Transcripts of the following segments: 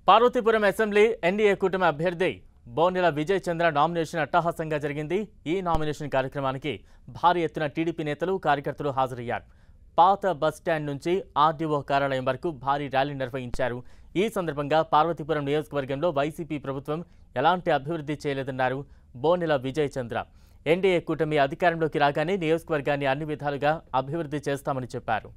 Parvathipuram assembly NDA కూటమి అభ్యర్థి బోనెల విజయ్ చంద్ర nomination అట్టహాసంగా జరిగింది। ఈ నామినేషన్ కార్యక్రమానికి భారీ ఎత్తున టీడీపీ నేతలు కార్యకర్తలు హాజరయ్యారు। పాత బస్ స్టాండ్ నుంచి ఆర్డీఓ కార్యాలయం వరకు భారీ ర్యాలీ నిర్వహించారు। ఈ సందర్భంగా పార్వతీపురం నియోజకవర్గంలో వైసీపీ ప్రభుత్వం ఎలాంటి అభివృద్ధి చేయలేదన్నారు బోనెల విజయ్ చంద్ర। ఎన్డీఏ కూటమి అధికారంలోకి రాగానే నియోజకవర్గాన్ని అన్ని విధాలుగా అభివృద్ధి చేస్తామని చెప్పారు।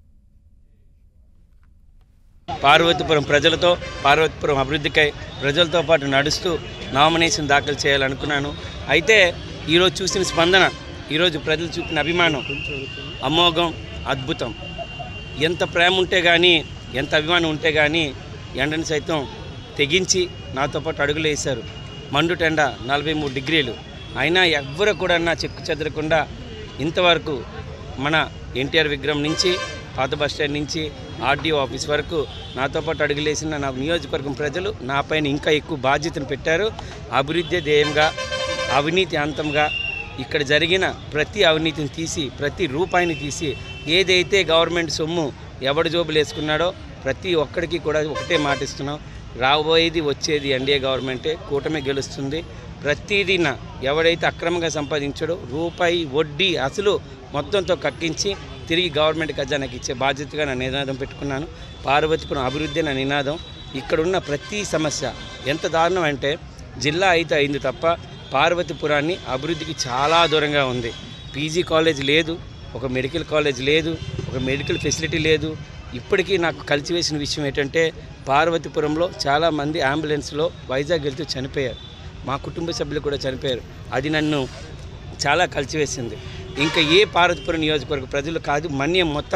పార్వతీపురం ప్రజలతో పార్వతీపురం అభివృద్ధికై ప్రజలతో పాటు నడుస్తూ నామినేషన్ దాఖలు చేయాలనుకున్నాను। అయితే ఈరోజు చూసిన స్పందన, ఈరోజు ప్రజలు చూపిన అభిమానం అమోఘం, అద్భుతం। ఎంత ప్రేమ ఉంటే కానీ, ఎంత అభిమానం ఉంటే కానీ ఎండను సైతం తెగించి నాతో పాటు అడుగులు వేశారు। మండుటెండ 43 డిగ్రీలు అయినా ఎవ్వరు కూడా చెక్కు చెదరకుండా ఇంతవరకు మన ఎన్టీఆర్ విగ్రహం నుంచి పాత బస్ స్టాండ్ నుంచి ఆర్డీఓ ఆఫీస్ వరకు నాతో పాటు అడుగులేసిన నా నియోజకవర్గం ప్రజలు నాపైన ఇంకా ఎక్కువ బాధ్యతను పెట్టారు। అభివృద్ధి ధ్యేయంగా, అవినీతి అంతంగా ఇక్కడ జరిగిన ప్రతి అవినీతిని తీసి, ప్రతి రూపాయిని తీసి, ఏదైతే గవర్నమెంట్ సొమ్ము ఎవడు జోబులు వేసుకున్నాడో ప్రతి ఒక్కడికి కూడా ఒకటే మాటిస్తున్నాం, రాబోయేది వచ్చేది ఎన్డీఏ గవర్నమెంటే, కూటమి గెలుస్తుంది। ప్రతిదిన ఎవడైతే అక్రమంగా సంపాదించాడో రూపాయి వడ్డీ అసలు మొత్తంతో కక్కించి తిరిగి గవర్నమెంట్ ఖజానాకి ఇచ్చే బాధ్యతగా నా నినాదం పెట్టుకున్నాను। పార్వతీపురం అభివృద్ధి నా నినాదం। ఇక్కడున్న ప్రతి సమస్య ఎంత దారుణం అంటే జిల్లా అయితే అయింది తప్ప పార్వతీపురాన్ని అభివృద్ధికి చాలా దూరంగా ఉంది। పీజీ కాలేజ్ లేదు, ఒక మెడికల్ కాలేజ్ లేదు, ఒక మెడికల్ ఫెసిలిటీ లేదు। ఇప్పటికీ నాకు కలిసివేసిన విషయం ఏంటంటే పార్వతీపురంలో చాలామంది అంబులెన్స్లో వైజాగ్ వెళ్తూ చనిపోయారు, మా కుటుంబ సభ్యులు కూడా చనిపోయారు। అది నన్ను చాలా కలిసివేసింది। ఇంకా ఏ పార్వతీపురం నియోజకవర్గ ప్రజలు కాదు, మన్యం మొత్తం